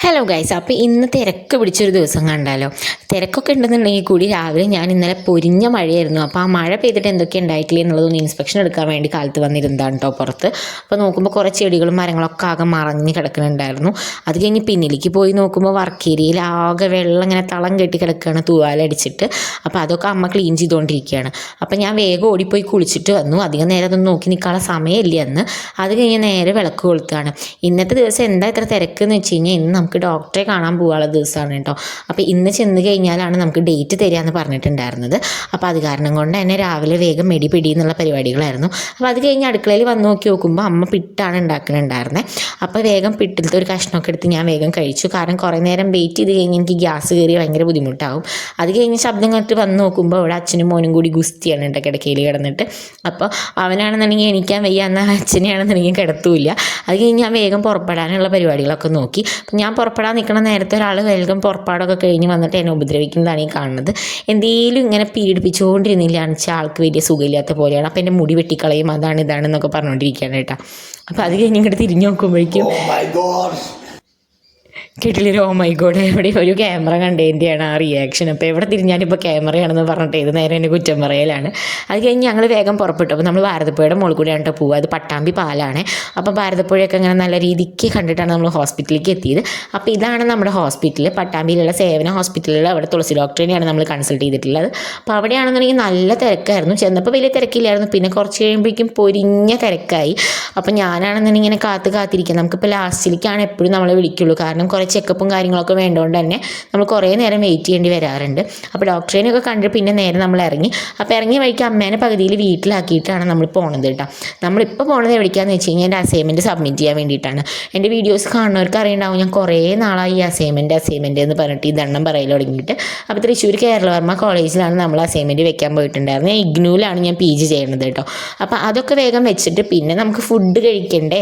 Hello guys, അപ്പോൾ ഇന്ന് തിരക്ക് പിടിച്ചൊരു ദിവസം കണ്ടാലോ. തിരക്കൊക്കെ ഉണ്ടെന്നുണ്ടെങ്കിൽ കൂടി രാവിലെ ഞാൻ ഇന്നലെ പൊരിഞ്ഞ മഴയായിരുന്നു. അപ്പോൾ ആ മഴ പെയ്തിട്ട് എന്തൊക്കെ ഉണ്ടായിട്ടില്ല എന്നുള്ളതൊന്ന് ഇൻസ്പെക്ഷൻ എടുക്കാൻ വേണ്ടി കാലത്ത് വന്നിരുന്നതാണ് കേട്ടോ പുറത്ത്. അപ്പോൾ നോക്കുമ്പോൾ കുറേ ചെടികളും മരങ്ങളൊക്കെ ആകെ മറഞ്ഞ് കിടക്കുന്നുണ്ടായിരുന്നു. അത് കഴിഞ്ഞ് പിന്നിലേക്ക് പോയി നോക്കുമ്പോൾ വർക്ക് ഏരിയയിൽ ആകെ വെള്ളം ഇങ്ങനെ തളം കെട്ടി കിടക്കുകയാണ് തൂവാലടിച്ചിട്ട്. അപ്പോൾ അതൊക്കെ അമ്മ ക്ലീൻ ചെയ്തുകൊണ്ടിരിക്കുകയാണ്. അപ്പോൾ ഞാൻ വേഗം ഓടിപ്പോയി കുളിച്ചിട്ട് വന്നു. അധികം നേരം അതൊന്നും നോക്കി നിൽക്കാനുള്ള സമയമില്ല അന്ന്. അത് കഴിഞ്ഞ് നേരെ വിളക്ക് കൊളുത്താണ്. ഇന്നത്തെ ദിവസം എന്താ ഇത്ര തിരക്കെന്ന് വെച്ച് കഴിഞ്ഞാൽ ഇന്ന് നമുക്ക് ഡോക്ടറെ കാണാൻ പോകാനുള്ള ദിവസമാണ് കേട്ടോ. അപ്പോൾ ഇന്ന് ചെന്ന് കഴിഞ്ഞാലാണ് നമുക്ക് ഡേറ്റ് തരികയെന്ന് പറഞ്ഞിട്ടുണ്ടായിരുന്നത്. അപ്പോൾ അത് കാരണം കൊണ്ട് തന്നെ രാവിലെ വേഗം മെടി എന്നുള്ള പരിപാടികളായിരുന്നു. അപ്പോൾ അത് കഴിഞ്ഞ് അടുക്കളയിൽ വന്ന് നോക്കുമ്പോൾ അമ്മ പിട്ടാണ് ഉണ്ടാക്കുന്നുണ്ടായിരുന്നത്. അപ്പോൾ വേഗം പിട്ടിലത്തെ ഒരു കഷ്ണമൊക്കെ എടുത്ത് ഞാൻ വേഗം കഴിച്ചു. കാരണം കുറേ നേരം വെയിറ്റ് ചെയ്ത് കഴിഞ്ഞ് എനിക്ക് ഗ്യാസ് കയറി ഭയങ്കര ബുദ്ധിമുട്ടാവും. അത് കഴിഞ്ഞ് ശബ്ദം കേട്ട് വന്ന് നോക്കുമ്പോൾ ഇവിടെ അച്ഛനും മോനും കൂടി ഗുസ്തിയാണ് കേട്ടോ കിടക്കയിൽ കിടന്നിട്ട്. അപ്പോൾ അവനാണെന്നുണ്ടെങ്കിൽ എണീക്കാൻ വയ്യ, എന്നാൽ അച്ഛനെയാണെന്നുണ്ടെങ്കിൽ കിടത്തൂല്ല. അത് കഴിഞ്ഞ് ഞാൻ വേഗം പുറപ്പെടാനുള്ള പരിപാടികളൊക്കെ നോക്കി. അപ്പം ഞാൻ പുറപ്പെടാൻ നിൽക്കുന്ന നേരത്തെ ഒരാൾ വേഗം പുറപ്പാടൊക്കെ കഴിഞ്ഞ് വന്നിട്ട് എന്നെ ഉപദ്രവിക്കുന്നതാണ് ഈ കാണുന്നത്. എന്തെങ്കിലും ഇങ്ങനെ പീഡിപ്പിച്ചുകൊണ്ടിരുന്നില്ലാന്ന് വെച്ചാൽ ആൾക്ക് വലിയ സുഖമില്ലാത്ത പോലെയാണ്. അപ്പോൾ എൻ്റെ മുടി വെട്ടിക്കളയും അതാണ് ഇതാണെന്നൊക്കെ പറഞ്ഞുകൊണ്ടിരിക്കുകയാണ് കേട്ടോ. അപ്പോൾ അത് കഴിഞ്ഞ് ഇങ്ങോട്ട് തിരിഞ്ഞു നോക്കുമ്പോഴേക്കും കേട്ടില്ലൊരു ഓ മൈ ഗോഡ്, എവിടെ ഒരു ക്യാമറ കണ്ടതിൻ്റെയാണ് ആ റിയാക്ഷൻ. അപ്പോൾ എവിടെ തിരിഞ്ഞാലും ഇപ്പോൾ ക്യാമറയാണെന്ന് പറഞ്ഞിട്ട് ഏത് നേരം എന്നെ കുറ്റം പറയലാണ്. അത് കഴിഞ്ഞ് ഞങ്ങൾ വേഗം പുറപ്പെട്ടു. അപ്പോൾ നമ്മൾ ഭാരതപ്പുഴയുടെ മുകളിൽ കൂടിയാണ് കേട്ടോ പോവുക. അത് പട്ടാമ്പി പാലാണ്. അപ്പോൾ ഭാരതപ്പുഴയൊക്കെ ഇങ്ങനെ നല്ല രീതിക്ക് കണ്ടിട്ടാണ് നമ്മൾ ഹോസ്പിറ്റലിലേക്ക് എത്തിയത്. അപ്പോൾ ഇതാണ് നമ്മുടെ ഹോസ്പിറ്റൽ, പട്ടാമ്പിയിലുള്ള സേവന ഹോസ്പിറ്റലിൽ. അവിടെ തുളസി ഡോക്ടറിനെയാണ് നമ്മൾ കൺസൾട്ട് ചെയ്തിട്ടുള്ളത്. അപ്പോൾ അവിടെയാണെന്നുണ്ടെങ്കിൽ നല്ല തിരക്കായിരുന്നു. ചെന്നപ്പോൾ വലിയ തിരക്കില്ലായിരുന്നു, പിന്നെ കുറച്ച് കഴിയുമ്പോഴേക്കും പൊരിഞ്ഞ തിരക്കായി. അപ്പോൾ ഞാനാണെന്നുണ്ടെങ്കിൽ ഇങ്ങനെ കാത്തിരിക്കുക. നമുക്കിപ്പോൾ ലാസ്റ്റിലേക്കാണ് എപ്പോഴും നമ്മളെ വിളിക്കുള്ളൂ. കാരണം കുറേ ചെക്കപ്പും കാര്യങ്ങളൊക്കെ വേണ്ടതുകൊണ്ട് തന്നെ നമ്മൾ കുറേ നേരം വെയിറ്റ് ചെയ്യേണ്ടി വരാറുണ്ട്. അപ്പോൾ ഡോക്ടറിനെയൊക്കെ കണ്ടിട്ട് പിന്നെ നേരെ നമ്മൾ ഇറങ്ങി. അപ്പോൾ ഇറങ്ങിയ വഴിക്ക് അമ്മേനെ പകുതിയിൽ വീട്ടിലാക്കിയിട്ടാണ് നമ്മൾ പോണത് കേട്ടോ. നമ്മളിപ്പോൾ പോണത് എവിടേക്കാന്ന് വെച്ച് കഴിഞ്ഞാൽ എൻ്റെ അസൈൻമെൻറ്റ് സബ്മിറ്റ് ചെയ്യാൻ വേണ്ടിയിട്ടാണ്. എൻ്റെ വീഡിയോസ് കാണുന്നവർക്ക് അറിയുണ്ടാവും, ഞാൻ കുറേ നാളായി അസൈൻമെൻറ്റ് എന്ന് പറഞ്ഞിട്ട് ഈ ദണ്ണം പറയൽ തുടങ്ങിയിട്ട്. അപ്പോൾ തൃശ്ശൂർ കേരളവർമ്മ കോളേജിലാണ് നമ്മൾ അസൈൻമെൻറ്റ് വെക്കാൻ പോയിട്ടുണ്ടായിരുന്നത്. ഇഗ്നൂലാണ് ഞാൻ PG ചെയ്യുന്നത് കേട്ടോ. അപ്പോൾ അതൊക്കെ വേഗം വെച്ചിട്ട് പിന്നെ നമുക്ക് ഫുഡ് കഴിക്കണ്ടേ.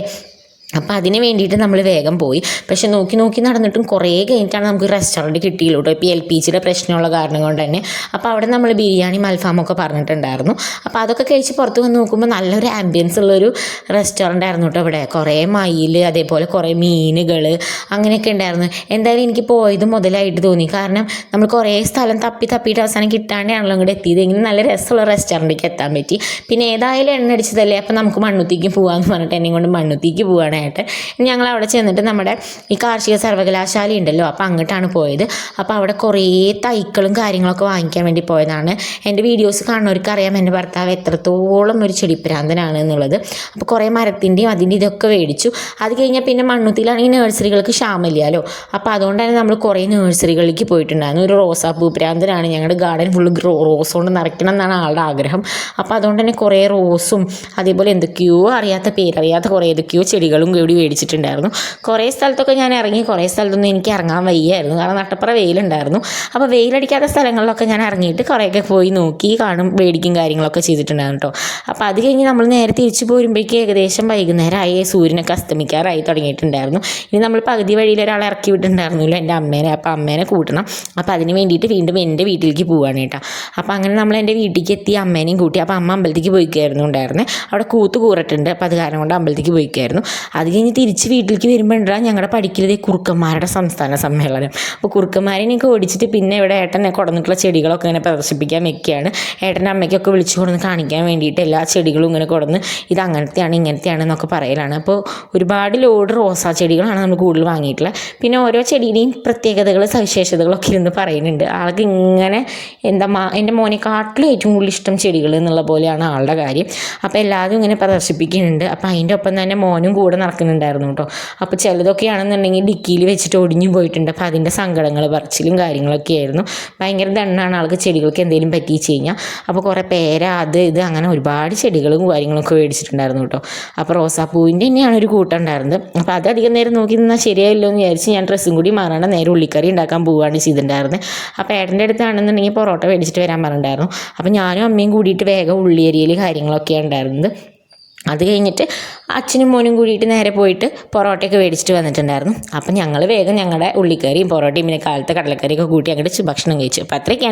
അപ്പോൾ അതിന് വേണ്ടിയിട്ട് നമ്മൾ വേഗം പോയി. പക്ഷെ നോക്കി നടന്നിട്ടും കുറേ കഴിഞ്ഞിട്ടാണ് നമുക്ക് റെസ്റ്റോറൻറ്റ് കിട്ടിയുള്ളൂ കേട്ടോ. ഇപ്പോൾ LPGയുടെ പ്രശ്നമുള്ള കാരണം കൊണ്ട് തന്നെ. അപ്പോൾ അവിടെ നമ്മൾ ബിരിയാണിയും അൽഫാമൊക്കെ പറഞ്ഞിട്ടുണ്ടായിരുന്നു. അപ്പോൾ അതൊക്കെ കഴിച്ച് പുറത്ത് വന്ന് നോക്കുമ്പോൾ നല്ലൊരു ആംബിയൻസ് ഉള്ളൊരു റെസ്റ്റോറൻ്റ് ആയിരുന്നു കേട്ടോ. ഇവിടെ കുറേ മയിൽ, അതേപോലെ കുറേ മീനുകൾ അങ്ങനെയൊക്കെ ഉണ്ടായിരുന്നു. എന്തായാലും എനിക്ക് പോയത് മുതലായിട്ട് തോന്നി. കാരണം നമ്മൾ കുറേ സ്ഥലം തപ്പിയിട്ട് അവസാനം കിട്ടാണ്ടാണല്ലോ ഇങ്ങോട്ട് എത്തിയത്. ഇങ്ങനെ നല്ല രസമുള്ള റെസ്റ്റോറൻറ്റിലേക്ക് എത്താൻ പറ്റി. പിന്നെ ഏതായാലും എണ്ണ അടിച്ചതല്ലേ, അപ്പോൾ നമുക്ക് മണ്ണുത്തിക്ക് പോകാമെന്ന് പറഞ്ഞിട്ട് എന്നെ കൊണ്ട് മണ്ണുത്തിക്ക് പോകാനായിട്ട് ഞങ്ങൾ അവിടെ ചെന്നിട്ട് നമ്മുടെ ഈ കാർഷിക സർവകലാശാല ഉണ്ടല്ലോ, അപ്പോൾ അങ്ങോട്ടാണ് പോയത്. അപ്പോൾ അവിടെ കുറേ തൈക്കളും കാര്യങ്ങളൊക്കെ വാങ്ങിക്കാൻ വേണ്ടി പോയതാണ്. എൻ്റെ വീഡിയോസ് കാണുന്നവർക്ക് അറിയാം എൻ്റെ ഭർത്താവ് എത്രത്തോളം ഒരു ചെടിപ്രാന്തനാണ് എന്നുള്ളത്. അപ്പോൾ കുറേ മരത്തിൻ്റെയും അതിൻ്റെ ഇതൊക്കെ മേടിച്ചു. അത് കഴിഞ്ഞാൽ പിന്നെ മണ്ണുത്തിയിലാണെങ്കിൽ നഴ്സറികൾക്ക് ക്ഷാമമില്ലല്ലോ. അപ്പോൾ അതുകൊണ്ട് തന്നെ നമ്മൾ കുറേ നഴ്സറികളിലേക്ക് പോയിട്ടുണ്ടായിരുന്നു. ഒരു റോസാപ്പൂ പ്രാന്തനാണ്, ഞങ്ങളുടെ ഗാർഡൻ ഫുള്ള് റോസ് കൊണ്ട് നിറയ്ക്കണം എന്നാണ് ആളുടെ ആഗ്രഹം. അപ്പോൾ അതുകൊണ്ട് തന്നെ കുറേ റോസും അതേപോലെ എന്തൊക്കെയോ പേരറിയാത്ത കുറേ ഏതൊക്കെയോ ചെടികളും കൂടി മേടിച്ചിട്ടുണ്ടായിരുന്നു. കുറേ സ്ഥലത്തൊക്കെ ഞാൻ ഇറങ്ങി, കുറേ സ്ഥലത്തൊന്നും എനിക്ക് ഇറങ്ങാൻ വയ്യായിരുന്നു. കാരണം നട്ടപ്പുറ വെയിലുണ്ടായിരുന്നു. അപ്പോൾ വെയിലടിക്കാത്ത സ്ഥലങ്ങളിലൊക്കെ ഞാൻ ഇറങ്ങിയിട്ട് കുറേയൊക്കെ പോയി നോക്കി മേടിക്കും കാര്യങ്ങളൊക്കെ ചെയ്തിട്ടുണ്ടായിരുന്നു കേട്ടോ. അപ്പോൾ അത് കഴിഞ്ഞ് നമ്മൾ നേരെ തിരിച്ചു പോരുമ്പോഴേക്കും ഏകദേശം വൈകുന്നേരമായി, സൂര്യനൊക്കെ അസ്തമിക്കാറായി തുടങ്ങിയിട്ടുണ്ടായിരുന്നു. ഇനി നമ്മൾ പകുതി വഴിയിൽ ഒരാളെ ഇറക്കി വിട്ടിട്ടുണ്ടായിരുന്നല്ലോ, എൻ്റെ അമ്മേനെ. അപ്പോൾ അമ്മേനെ കൂട്ടണം. അപ്പോൾ അതിന് വേണ്ടിയിട്ട് വീണ്ടും എൻ്റെ വീട്ടിലേക്ക് പോവുകയാണ് കേട്ടോ. അപ്പോൾ അങ്ങനെ നമ്മൾ എൻ്റെ വീട്ടിലേക്ക് എത്തി, അമ്മേനെയും കൂട്ടി. അപ്പോൾ അമ്മ അമ്പലത്തേക്ക് പോയിക്കായിരുന്നു ഉണ്ടായിരുന്നത്. അവിടെ കൂറിട്ടുണ്ട്. അപ്പോൾ അത് കാരണം കൊണ്ട് അമ്പലത്തേക്ക് പോയിക്കായിരുന്നു. അത് കഴിഞ്ഞ് തിരിച്ച് വീട്ടിലേക്ക് വരുമ്പോഴാണ് ഞങ്ങളുടെ പഠിക്കലതേ കുറുക്കന്മാരുടെ സംസ്ഥാന സമ്മേളനം. അപ്പോൾ കുറുക്കന്മാരെയൊക്കെ ഓടിച്ചിട്ട് പിന്നെ ഇവിടെ ഏട്ടനെ കൊടുന്നിട്ടുള്ള ചെടികളൊക്കെ ഇങ്ങനെ പ്രദർശിപ്പിക്കാൻ വെക്കുകയാണ്. ഏട്ടൻ്റെ അമ്മയ്ക്കൊക്കെ വിളിച്ചു കൊടുന്ന് കാണിക്കാൻ വേണ്ടിയിട്ട് എല്ലാ ചെടികളും ഇങ്ങനെ കൊടുന്ന് ഇത് അങ്ങനത്തെയാണ് ഇങ്ങനത്തെയാണെന്നൊക്കെ പറയലാണ്. അപ്പോൾ ഒരുപാട് ലോഡ് റോസാ ചെടികളാണ് നമ്മൾ കൂടുതൽ വാങ്ങിയിട്ടുള്ളത്. പിന്നെ ഓരോ ചെടിയുടെയും പ്രത്യേകതകൾ സവിശേഷതകളൊക്കെ ഇരുന്ന് പറയുന്നുണ്ട്. ആൾക്ക് ഇങ്ങനെ എൻ്റെ മോനെക്കാട്ടിലും ഏറ്റവും കൂടുതൽ ഇഷ്ടം ചെടികൾ എന്നുള്ള പോലെയാണ് ആളുടെ കാര്യം. അപ്പോൾ എല്ലാവരും ഇങ്ങനെ പ്രദർശിപ്പിക്കുന്നുണ്ട്. അപ്പോൾ അതിൻ്റെ ഒപ്പം തന്നെ മോനും കൂടെ നടക്കുന്നുണ്ടായിരുന്നു കേട്ടോ. അപ്പോൾ ചിലതൊക്കെയാണെന്നുണ്ടെങ്കിൽ ഡിക്കിയിൽ വെച്ചിട്ട് ഒടിഞ്ഞു പോയിട്ടുണ്ട്. അപ്പോൾ അതിൻ്റെ സങ്കടങ്ങൾ പറച്ചിലും കാര്യങ്ങളൊക്കെ ആയിരുന്നു. ഭയങ്കര ദണ്ണാണ് ആൾക്ക് ചെടികൾക്ക് എന്തെങ്കിലും പറ്റിച്ച് കഴിഞ്ഞാൽ. അപ്പോൾ കുറേ പേര അത് ഇത് അങ്ങനെ ഒരുപാട് ചെടികളും കാര്യങ്ങളൊക്കെ മേടിച്ചിട്ടുണ്ടായിരുന്നു കേട്ടോ. അപ്പോൾ റോസാപ്പൂവിൻ്റെ തന്നെയാണ് ഒരു കൂട്ടം ഉണ്ടായിരുന്നത്. അപ്പോൾ അത് അധികം നേരം നോക്കി നിന്നാൽ ശരിയായില്ലോ എന്ന് വിചാരിച്ച് ഞാൻ ഡ്രസ്സും കൂടി മാറാണ്ട് നേരെ ഉള്ളിക്കറി ഉണ്ടാക്കാൻ പോവുകയാണ് ചെയ്തിട്ടുണ്ടായിരുന്നത്. അപ്പോൾ ഏട്ടൻ്റെ അടുത്താണെന്നുണ്ടെങ്കിൽ പൊറോട്ട മേടിച്ചിട്ട് വരാൻ പറഞ്ഞിട്ടുണ്ടായിരുന്നു. അപ്പോൾ ഞാനും അമ്മയും കൂടിയിട്ട് വേഗം ഉള്ളിയരിയിൽ കാര്യങ്ങളൊക്കെയാണ് ഉണ്ടായിരുന്നത്. അത് കഴിഞ്ഞിട്ട് അച്ഛനും മോനും കൂടിയിട്ട് നേരെ പോയിട്ട് പൊറോട്ടയൊക്കെ മേടിച്ചിട്ട് വന്നിട്ടുണ്ടായിരുന്നു. അപ്പം ഞങ്ങൾ വേഗം ഞങ്ങളുടെ ഉള്ളിക്കറിയും പൊറോട്ടയും പിന്നെ കാലത്തെ കടലക്കറിയൊക്കെ കൂട്ടി അങ്ങോട്ട് ഭക്ഷണം കഴിച്ചു. അപ്പോൾ അത്രയൊക്കെയാണ്